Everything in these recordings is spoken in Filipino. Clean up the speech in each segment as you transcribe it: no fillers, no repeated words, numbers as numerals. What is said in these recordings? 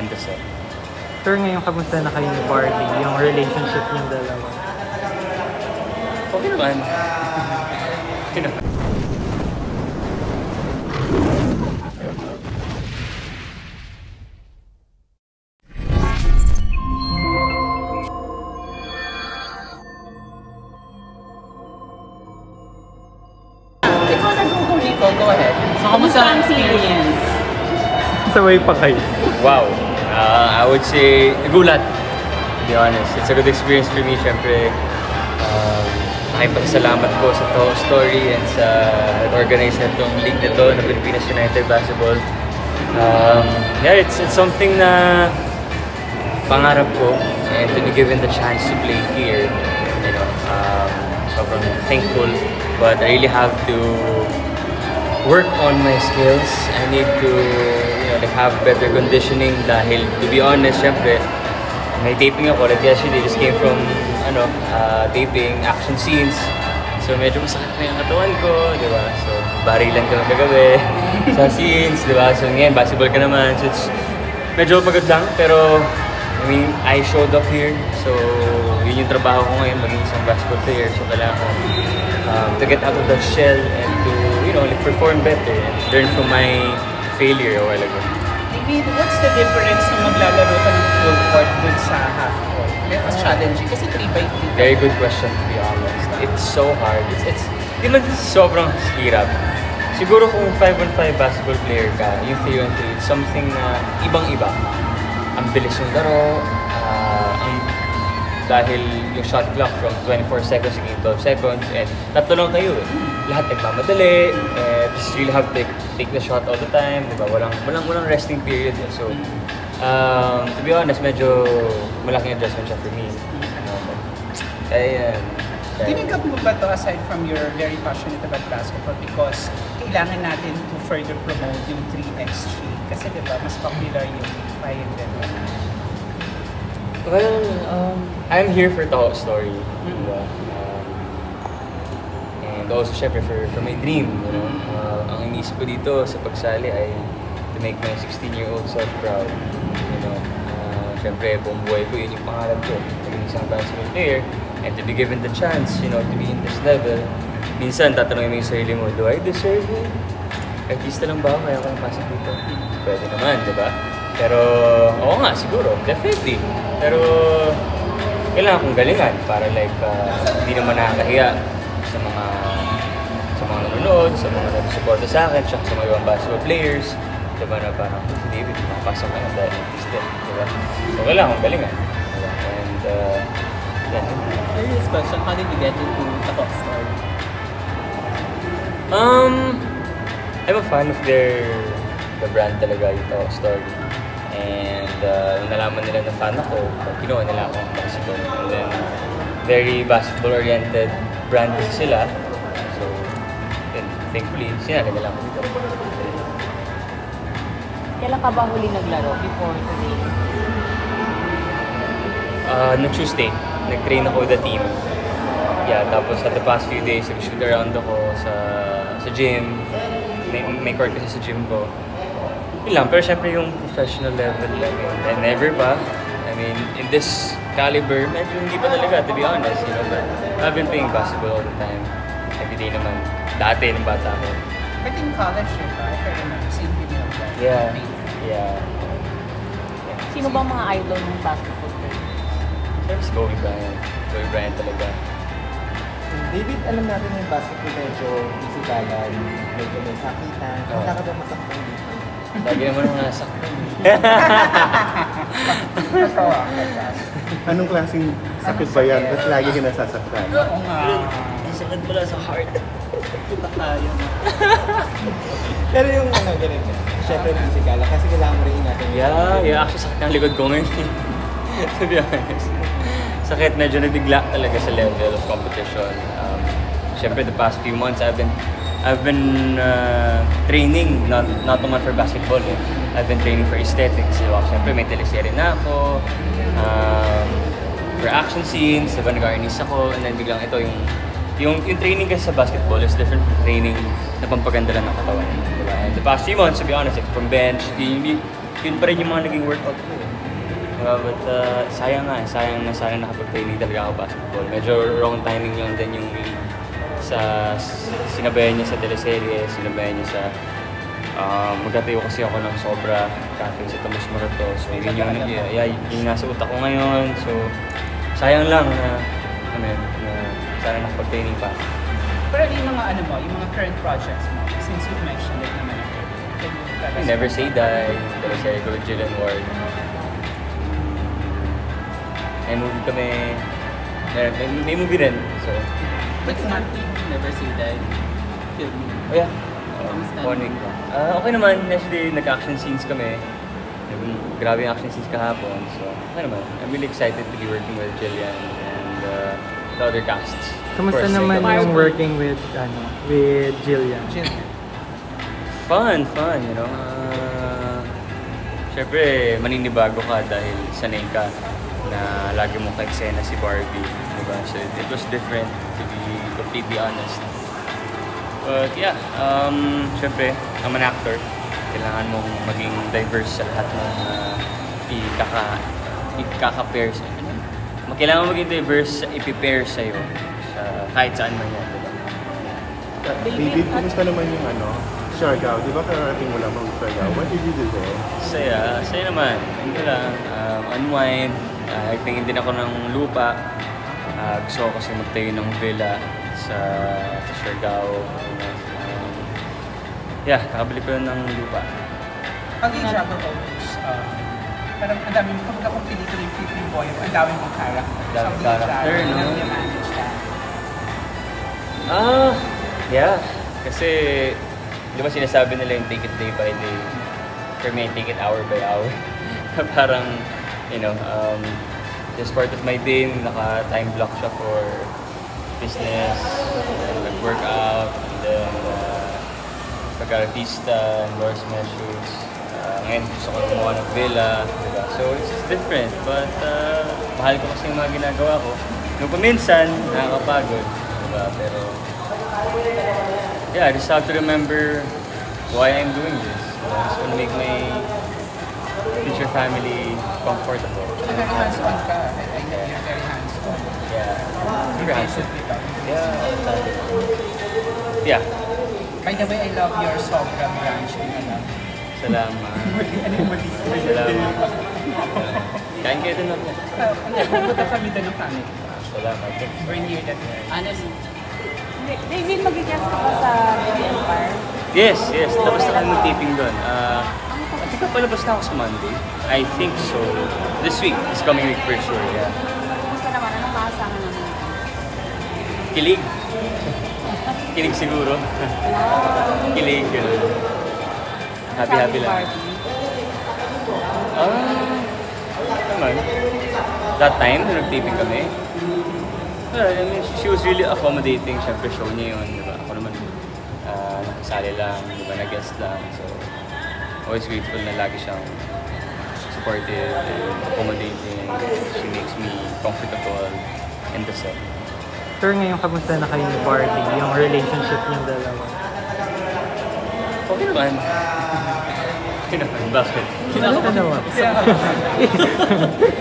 in the set. Sir, ngayon kamusta na kayo ni Barbie, yung relationship niyong dalawa? Okay naman. Okay naman. Ikaw nag-go Rico, go ahead. So, kamusta ang experience? Sabay pa kayo. Wow. I would say, nagulat. To be honest. It's a good experience for me, syempre. Nakipagsalamat ko sa Toho Story and sa nag-organize na itong league na ito, na Pilipinas United Basketball. Yeah, it's something na pangarap ko, and to be given the chance to play here, you know, sobrang thankful. But I really have to work on my skills. I need to, you know, like have better conditioning dahil, to be honest, syempre, may taping ako. Like yesterday, just came from, taping, action scenes. So medyo masakit na yung katawan ko, di ba? So, barilan ka ng kagabi sa scenes, di ba? So ngayon, basketball ka naman. So it's medyo pagod lang, pero I mean, I showed up here. So, yun yung trabaho ko ngayon, maging isang basketball player. So, kailangan ko to get out of the shell and to, you know, like perform better and learn from my failure a while ago. David, what's the difference nung maglalaro ka ng full court dun sa half court? Mas challenging kasi 3x3. Very good question, to be honest. It's so hard. It's di man sobrang hirap. Siguro kung 5-on-5 basketball player ka, yung 3-on-3, it's something na ibang-iba. Ang bilis yung laro, dahil yung shot clock from 24 seconds to 12 seconds, and tatlo lang kayo eh. Lahat nagmamadali, just really have to take the shot all the time, diba? Walang resting period eh. So, to be honest, medyo malaking adjustment siya for me. Kaya Tinigap mo ba ito aside from you're very passionate about basketball because kailangan natin to further promote yung 3x3 kasi diba mas popular yung 5 and 1. Well, I'm here for Toho Story. Diba? And also, syempre, for my dream. You know? Ang iniisip ko dito sa pagsali ay to make my 16-year-old self proud. You know? Syempre, buong buhay ko, yun yung pangarap ko. Maging isang basketball player. And to be given the chance, you know, to be in this level. Minsan, tatanungin mo yung sarili mo, do I deserve it? Artista lang ba ako kaya ako napasok dito? Pwede naman, di ba? Pero, oo nga, siguro. Definitely. Pero, kailangan kong galingan para like, hindi naman nakakahiya sa mga nanonood, sa mga nag-suporta sa akin, tsaka sa mga ibang basketball players. Diba na parang, si David, makapasok ka na dahil artista. Diba? So, kailangan kong galingan. Diba? And, yeah. Serious question, how did you get into Toho Story? I'm a fan of the brand talaga, yung Toho Story. And nung nalaman nila na fan ako, kinuha nila ako ng basketball. And then, very basketball-oriented brand kasi sila. So, then, thankfully, sinali nila ako dito. Kailan ka ba huli naglaro before today? No Tuesday, nag-train ako with the team. Yeah, tapos at the past few days, nag-shoot around ako sa gym. May court kasi sa gym ko. Yun lang, pero syempre yung professional level, I mean, and never pa. I mean, in this caliber, medyo hindi pa talaga, to be honest, you know, but I've been playing basketball all the time. Every day naman, dati ng bata ko. But in college, diba? If I remember, same thing like that. Yeah. Sino bang mga idol ng basketball player? Siyempre si Kobe Bryant. Kobe Bryant talaga. David, alam natin yung basketball medyo isitalan, medyo may sakitan. Handa ka ba masaktan dito? Lagi naman ang nasaktan. Anong klaseng sakit ba yan? Ba't lagi ka nasasaktan? Oo nga. Ang sakit pala sa heart. Kita tayo. Pero yung ganun syempre physical, kasi kailangan mo rin natin. Yeah, actually sakit ng likod ko ngayon. To be honest. Sakit, medyo nabigla talaga sa level of competition. Syempre, the past few months, I've been training, not only for basketball. I've been training for aesthetics. So, syempre, may teleserye na ako. For action scenes, diba, nag-arnis ako. And then biglang ito, yung training kasi sa basketball is different from training na pampaganda lang ng katawan. Diba? And the past few months, to be honest, like, from bench, yun pa rin yung mga naging workout ko eh. Diba? But sayang nga, sayang na sana nakapag-training talaga ako basketball. Medyo wrong timing lang din yung sa sinabayan niya sa teleserye, sinabayan niya sa magkatayo kasi ako ng sobra traffic sa Tomas Morato. So yun yung nasa utak ko ngayon. So sayang lang na sana nakapag-training pa. Pero yung mga yung mga current projects mo, since you mentioned it naman, Never Say Die, teleserye ko with Jillian Ward. May movie kami, may movie rin. So, but it's not Never Say Die film. Oh yeah. 1 week. Okay naman. Actually, nag-action scenes kami. Grabe yung action scenes kahapon. So, okay naman. I'm really excited to be working with Jillian and the other casts. Kamusta naman yung working with Jillian? Fun, you know. Siyempre, maninibago ka dahil sanay ka na lagi mong ka-eksena si Barbie. Diba? So, it was different, to be completely honest. But yeah, syempre, I'm an actor. Kailangan mong maging diverse sa lahat ng ikaka-pair sa'yo. Kailangan maging diverse sa ipipair sa'yo kahit saan man yan. Diba? David, kumusta naman yung Siargao? Di ba kararating mo lang mag Siargao? What did you do there? Saya naman. Hindi lang, unwind. Tingin din ako ng lupa. Gusto ko kasi magtayo ng villa sa Siargao. Kakabili ko ng lupa. Pag i-juggle always, parang ang dami mo, kapag akong pelikula yung Pretty Boy, ang dami mong character. Dami character, no? Ang manage that. Yeah. Kasi, di ba sinasabi nila yung take it day by day? For me, take it hour by hour. Parang, just part of my day, naka-time block siya for business, nag-workout, and then pag-artista, endorsement shoots. Ngayon gusto ko gumawa ng villa, diba? So it's different, but mahal ko kasi yung mga ginagawa ko. Nung paminsan, nakakapagod, diba? Pero I just have to remember why I'm doing this. I just want to make my future family comfortable. So very hands-on ka. I know you're very hands-on. Yeah. Super handsome. Yeah. Yeah. By the way, I love your Sobra branch. Salamat. Salamat. Kain kayo din naman. Pupunta kami doon ng family. Salamat. We're near that. Honestly. David, mag-guest ka pa sa Baby Empire? Yes. Tapos na kami mag-taping doon. I think palabas na ako sa Monday. I think so. This week. This coming week for sure, yeah. Kumusta naman? Anong maasahan namin? Kilig. Kilig siguro. Kilig, gano'n. Happy lang. Naman. That time, nung nag-taping kami, I mean, she was really accommodating. Siyempre, show niya yun, di ba? Ako naman, nakasali lang, di ba? Nag-guest lang. So, always grateful na lagi siyang supportive and accommodating. She makes me comfortable in the set. Sir, ngayon kamusta na kayo ni Barbie? Yung relationship niyong dalawa? Okay naman. Okay naman. Bakit? Kamusta naman?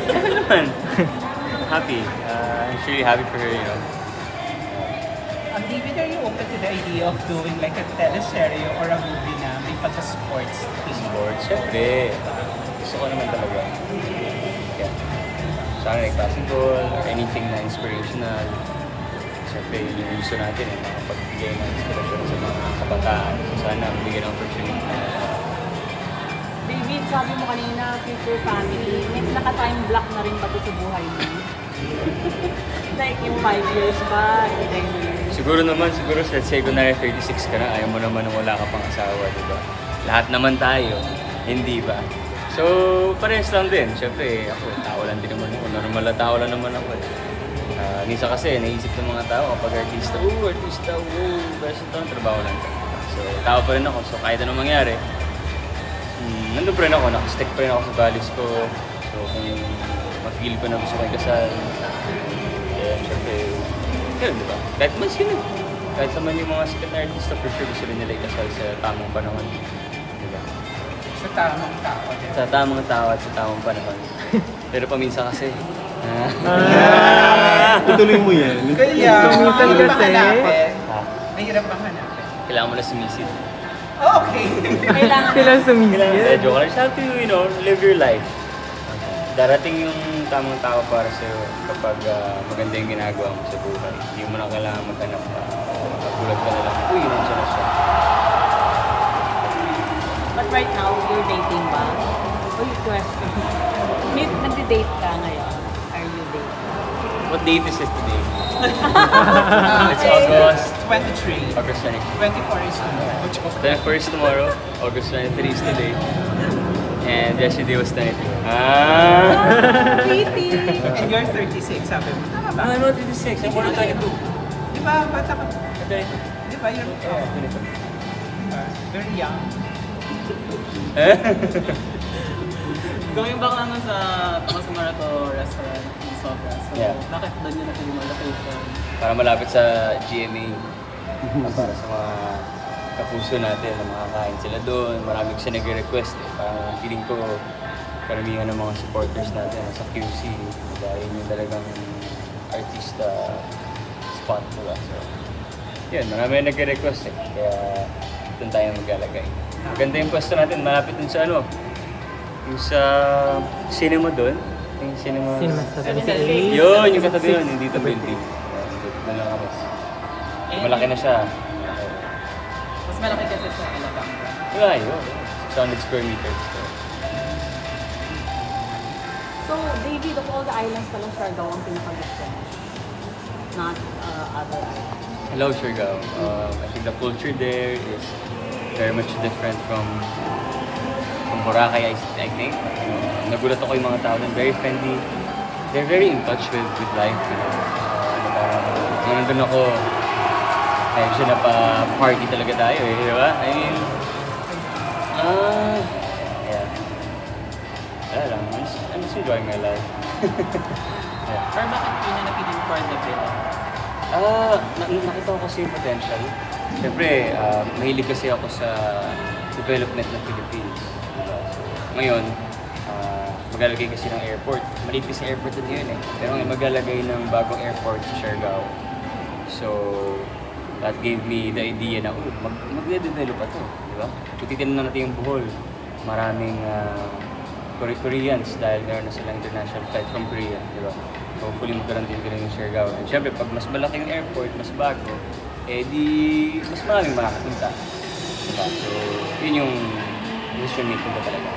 Okay naman. Happy. I'm really happy for her, David, are you open to the idea of doing like a teleserye or a movie na may pagka-sports theme? Sports, syempre. Gusto ko naman talaga. Yeah. Sana like basketball or anything na inspirational. Siyempre, yung gusto natin makapagbigay ng inspirasyon sa mga kabataan. So sana bigyan ng opportunity. David, sabi mo kanina, future family. May naka-time block na rin ba ito sa buhay mo? Like yung 5 years ba? 10 years? Siguro, let's say, kunwari 36 ka na, ayaw mo naman na wala ka pang asawa, di ba? Lahat naman tayo, hindi ba? So, parehas lang din. Siyempre, ako, tao lang din naman ako. Normal na tao lang naman ako. Minsan kasi, naisip ng mga tao kapag artista, basta ito, trabaho lang. So, tao pa rin ako. So, kahit anong mangyari, nandun pa rin ako, nakastick pa rin ako sa values ko. So, kung ma-feel ko na gusto ko ikasal, siyempre, yun, di ba? Kahit mas yun, kahit naman yung mga sikat na artista, for sure gusto rin nila ikasal sa tamang panahon. Di ba? Sa tamang tao. Sa tamang tao at sa tamang panahon. Pero paminsan kasi, Ituloy mo yan. Kaya, Minsan mahirap kasi- bang hanapin? ha, Mahirap bang hanapin? kailangan mo na sumisid. Okay. Kailangan Sila Eh, sumisid. joke lang. Just have to, live your life. Darating yung tamang tao para sa'yo kapag maganda yung ginagawa mo sa buhay. Hindi mo na kailangan maghanap pa. Magulat ka na lang, uy, nandiyan na siya. But right now, you're dating ba? Oh, your question. Nagde-date ka ngayon? Are you dating? What date is it today? It's It's August 23. August 23. 24 is tomorrow. Joke. 21st tomorrow, August 23 is today. And yesterday was 22. Pretty! And you're 36, sabi mo. Tama ba? I'm not 26, I'm 22. Di ba, bata ka? 22. Di ba, you're very young. Going back lang sa Tomas Marato restaurant in Sobra. So, Yeah. bakit doon yun natin yung location? Para malapit sa GMA. Para sa mga kapuso natin na makakain sila doon. Marami kasi nag-request eh. Parang feeling ko karamihan ng mga supporters natin sa QC. Dahil yung talagang artista spot, diba? So, yun, marami nag-request eh. Kaya doon tayo maglalagay. Maganda yung pwesto natin, malapit dun sa ano, yung sa cinema doon. Yung cinema. Cinema sa Cinema. 78. Yun, yung katabi nun, yung dito building. Doon lang kami. Malaki na siya. Mas malaki kasi sa Alabama. Yeah, yun. 600 square meters. So, David, of all the islands pala, Siargao ang pinakagusto mo. Not other islands. Hello, Siargao. I think the culture there is very much different from Boracay, I think. Nagulat ako yung mga tao doon, very friendly. They're very in touch with life, parang, nung nandun ako, medyo na pa-party talaga tayo eh, di ba? I mean, yeah. Wala lang, I'm just enjoying my life. Yeah. Pero bakit yun yung napili for the bill? Nakita ko kasi yung potential. Siyempre, mahilig kasi ako sa development ng Philippines. Diba? So, ngayon, maglalagay kasi ng airport. Maliit kasi airport na yun eh. Pero ngayon maglalagay ng bagong airport sa Siargao. So, that gave me the idea na, mag-develop pa to. Diba? So, titignan natin yung Bohol. Maraming Koreans dahil meron na silang international flight from Korea. Diba? So, hopefully magkaroon din yung Siargao. And syempre, pag mas malaki yung airport, mas bago, eh di mas maraming makakapunta. Diba? So, yun yung decision making ko talaga.